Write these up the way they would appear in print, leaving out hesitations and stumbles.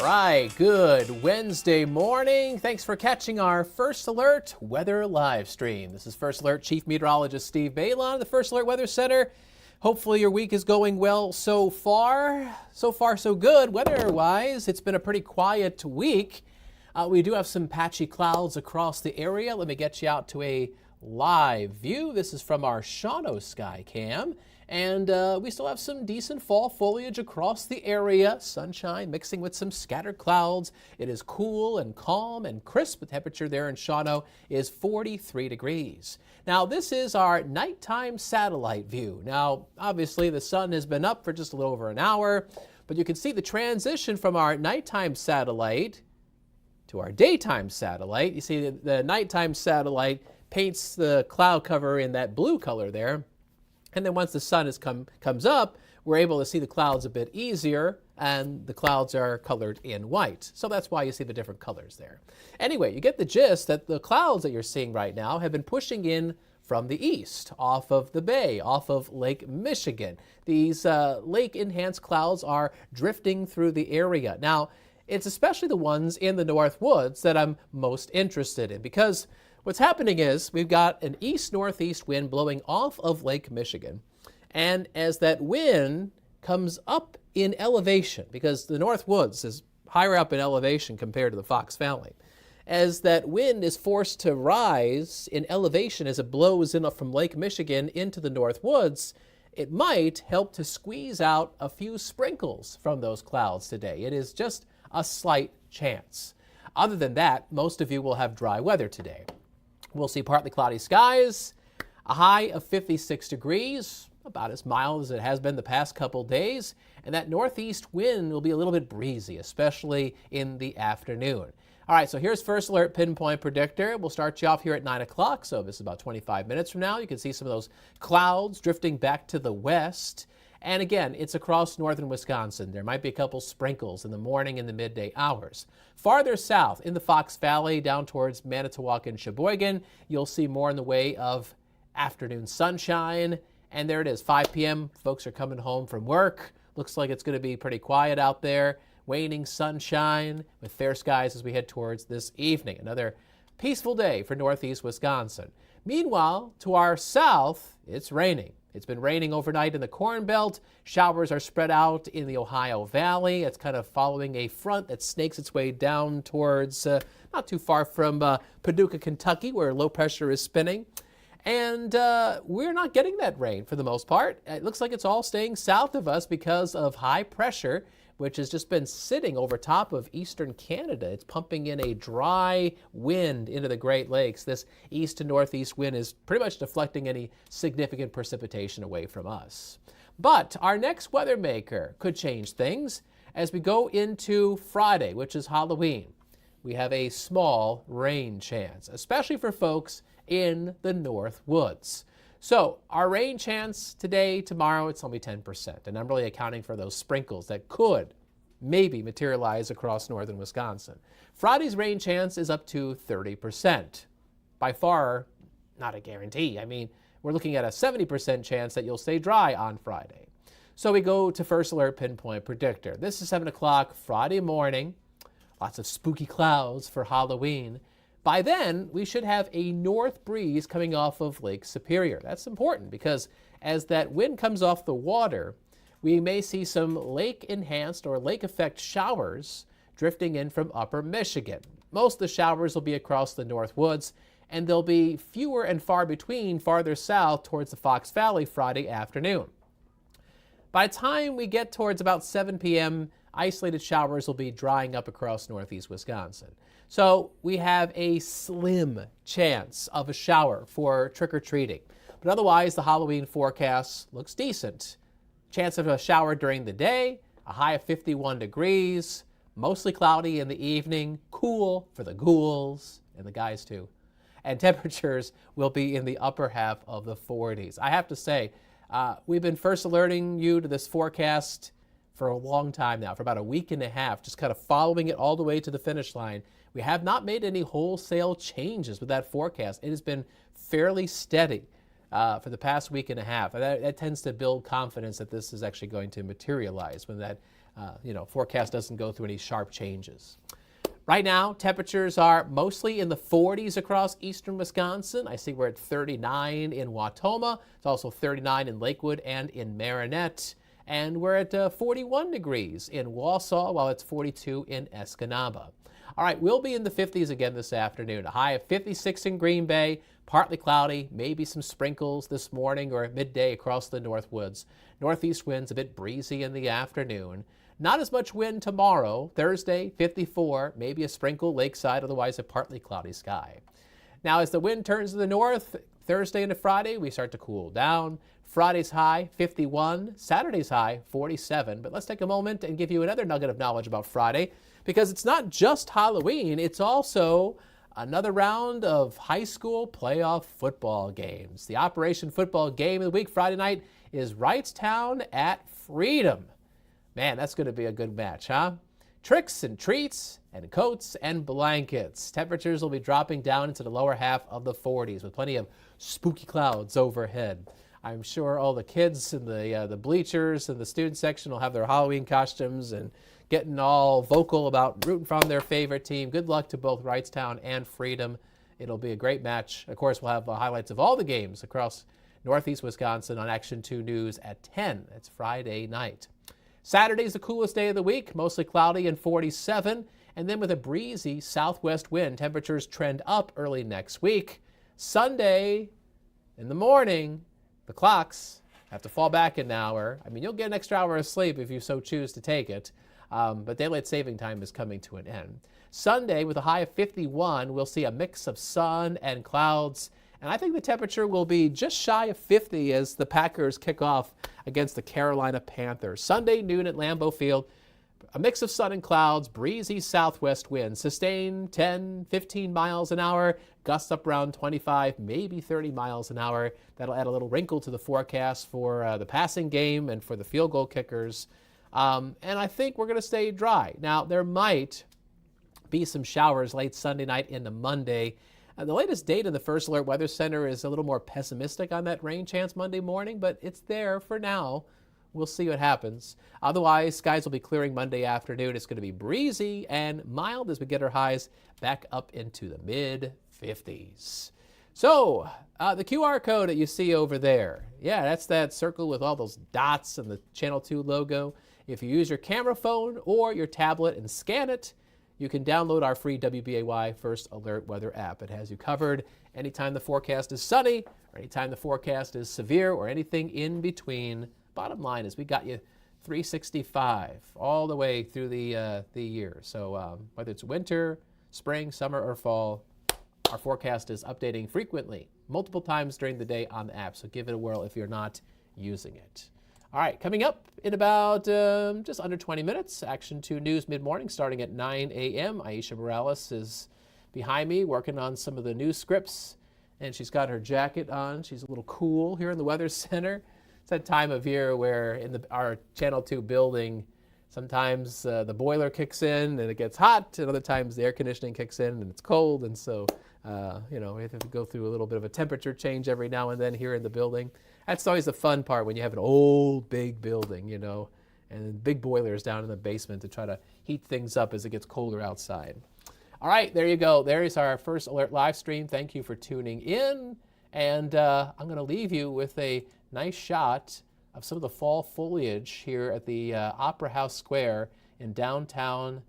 right, good Wednesday morning. Thanks for catching our First Alert Weather live stream. This is First Alert Chief Meteorologist Steve Beylon of the First Alert Weather Center. Hopefully your week is going well so far. So far, so good. Weather-wise, it's been a pretty quiet week. We do have some patchy clouds across the area. Let me get you out to a live view. This is from our Shawano Sky Cam. And we still have some decent fall foliage across the area. Sunshine mixing with some scattered clouds. It is cool and calm and crisp. The temperature there in Shawano is 43 degrees. Now, this is our nighttime satellite view. Now, obviously, the sun has been up for just a little over an hour, but you can see the transition from our nighttime satellite to our daytime satellite. You see the nighttime satellite paints the cloud cover in that blue color there. And then once the sun comes up, we're able to see the clouds a bit easier, and the clouds are colored in white. So that's why you see the different colors there. Anyway, you get the gist that the clouds that you're seeing right now have been pushing in from the east, off of the bay, off of Lake Michigan. These lake-enhanced clouds are drifting through the area. Now, it's especially the ones in the North Woods that I'm most interested in, because what's happening is we've got an east-northeast wind blowing off of Lake Michigan. And as that wind comes up in elevation, because the North Woods is higher up in elevation compared to the Fox Valley, as that wind is forced to rise in elevation as it blows in from Lake Michigan into the North Woods, it might help to squeeze out a few sprinkles from those clouds today. It is just a slight chance. Other than that, most of you will have dry weather today. We'll see partly cloudy skies, a high of 56 degrees, about as mild as it has been the past couple days, and that northeast wind will be a little bit breezy, especially in the afternoon. All right, so here's First Alert Pinpoint Predictor. We'll start you off here at 9 o'clock, so this is about 25 minutes from now. You can see some of those clouds drifting back to the west. And again, it's across northern Wisconsin. There might be a couple sprinkles in the morning and the midday hours. Farther south in the Fox Valley, down towards Manitowoc and Sheboygan, you'll see more in the way of afternoon sunshine. And there it is, 5 p.m. Folks are coming home from work. Looks like it's going to be pretty quiet out there. Waning sunshine with fair skies as we head towards this evening. Another peaceful day for northeast Wisconsin. Meanwhile, to our south, it's raining. It's been raining overnight in the Corn Belt. Showers are spread out in the Ohio Valley. It's kind of following a front that snakes its way down towards not too far from Paducah, Kentucky, where low pressure is spinning. And we're not getting that rain for the most part. It looks like it's all staying south of us because of high pressure, which has just been sitting over top of eastern Canada. It's pumping in a dry wind into the Great Lakes. This east to northeast wind is pretty much deflecting any significant precipitation away from us. But our next weather maker could change things as we go into Friday, which is Halloween. We have a small rain chance, especially for folks in the North Woods. So our rain chance today, tomorrow, it's only 10%. And I'm really accounting for those sprinkles that could maybe materialize across northern Wisconsin. Friday's rain chance is up to 30%. By far, not a guarantee. I mean, we're looking at a 70% chance that you'll stay dry on Friday. So we go to First Alert Pinpoint Predictor. This is 7 o'clock Friday morning. Lots of spooky clouds for Halloween. By then, we should have a north breeze coming off of Lake Superior. That's important because as that wind comes off the water, we may see some lake-enhanced or lake-effect showers drifting in from upper Michigan. Most of the showers will be across the North Woods, and there'll be fewer and far between farther south towards the Fox Valley Friday afternoon. By the time we get towards about 7 p.m., isolated showers will be drying up across northeast Wisconsin. So we have a slim chance of a shower for trick-or-treating. But otherwise, the Halloween forecast looks decent. Chance of a shower during the day, a high of 51 degrees, mostly cloudy in the evening, cool for the ghouls and the guys too. And temperatures will be in the upper half of the 40s. I have to say, we've been first alerting you to this forecast for a long time now, for about a week and a half, just kind of following it all the way to the finish line. We have not made any wholesale changes with that forecast. It has been fairly steady for the past week and a half. That tends to build confidence that this is actually going to materialize when that forecast doesn't go through any sharp changes. Right now, temperatures are mostly in the 40s across eastern Wisconsin. I see we're at 39 in Wautoma. It's also 39 in Lakewood and in Marinette. And we're at 41 degrees in Wausau, while it's 42 in Escanaba. All right, we'll be in the 50s again this afternoon. A high of 56 in Green Bay, partly cloudy, maybe some sprinkles this morning or at midday across the Northwoods. Northeast winds a bit breezy in the afternoon. Not as much wind tomorrow. Thursday, 54, maybe a sprinkle lakeside, otherwise a partly cloudy sky. Now, as the wind turns to the north, Thursday into Friday, we start to cool down. Friday's high, 51. Saturday's high, 47. But let's take a moment and give you another nugget of knowledge about Friday, because it's not just Halloween, it's also another round of high school playoff football games. The Operation Football Game of the Week Friday night is Wrightstown at Freedom. Man, that's going to be a good match, huh? Tricks and treats and coats and blankets. Temperatures will be dropping down into the lower half of the 40s with plenty of spooky clouds overhead. I'm sure all the kids in the bleachers and the student section will have their Halloween costumes and getting all vocal about rooting from their favorite team. Good luck to both Wrightstown and Freedom. It'll be a great match. Of course, we'll have highlights of all the games across Northeast Wisconsin on Action 2 News at 10. It's Friday night. Saturday's the coolest day of the week, mostly cloudy and 47, and then with a breezy southwest wind, temperatures trend up early next week. Sunday in the morning, the clocks have to fall back an hour. I mean, you'll get an extra hour of sleep if you so choose to take it, but daylight saving time is coming to an end. Sunday, with a high of 51, we'll see a mix of sun and clouds, and I think the temperature will be just shy of 50 as the Packers kick off against the Carolina Panthers. Sunday noon at Lambeau Field, a mix of sun and clouds, breezy southwest winds, sustained 10, 15 miles an hour, gusts up around 25, maybe 30 miles an hour. That'll add a little wrinkle to the forecast for the passing game and for the field goal kickers. And I think we're going to stay dry. Now, there might be some showers late Sunday night into Monday. The latest date in the First Alert Weather Center is a little more pessimistic on that rain chance Monday morning, but it's there for now. We'll see what happens. Otherwise, skies will be clearing Monday afternoon. It's going to be breezy and mild as we get our highs back up into the mid-50s. So, the QR code that you see over there, yeah, that's that circle with all those dots and the Channel 2 logo. If you use your camera phone or your tablet and scan it, you can download our free WBAY First Alert Weather app. It has you covered anytime the forecast is sunny or anytime the forecast is severe or anything in between. Bottom line is we got you 365 all the way through the year. So whether it's winter, spring, summer, or fall, our forecast is updating frequently, multiple times during the day on the app. So give it a whirl if you're not using it. All right, coming up in about just under 20 minutes, Action 2 News mid-morning starting at 9 a.m. Aisha Morales is behind me working on some of the news scripts, and she's got her jacket on. She's a little cool here in the Weather Center. It's that time of year where in our Channel 2 building, sometimes the boiler kicks in and it gets hot, and other times the air conditioning kicks in and it's cold, and so we have to go through a little bit of a temperature change every now and then here in the building. That's always the fun part when you have an old, big building, and big boilers down in the basement to try to heat things up as it gets colder outside. All right, there you go. There is our First Alert live stream. Thank you for tuning in. And I'm going to leave you with a nice shot of some of the fall foliage here at the Opera House Square in downtown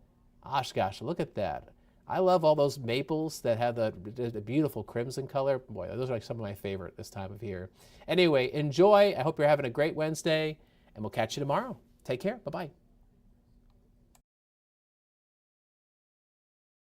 Oshkosh. Look at that. I love all those maples that have the beautiful crimson color. Boy, those are like some of my favorite this time of year. Anyway, enjoy. I hope you're having a great Wednesday, and we'll catch you tomorrow. Take care. Bye-bye.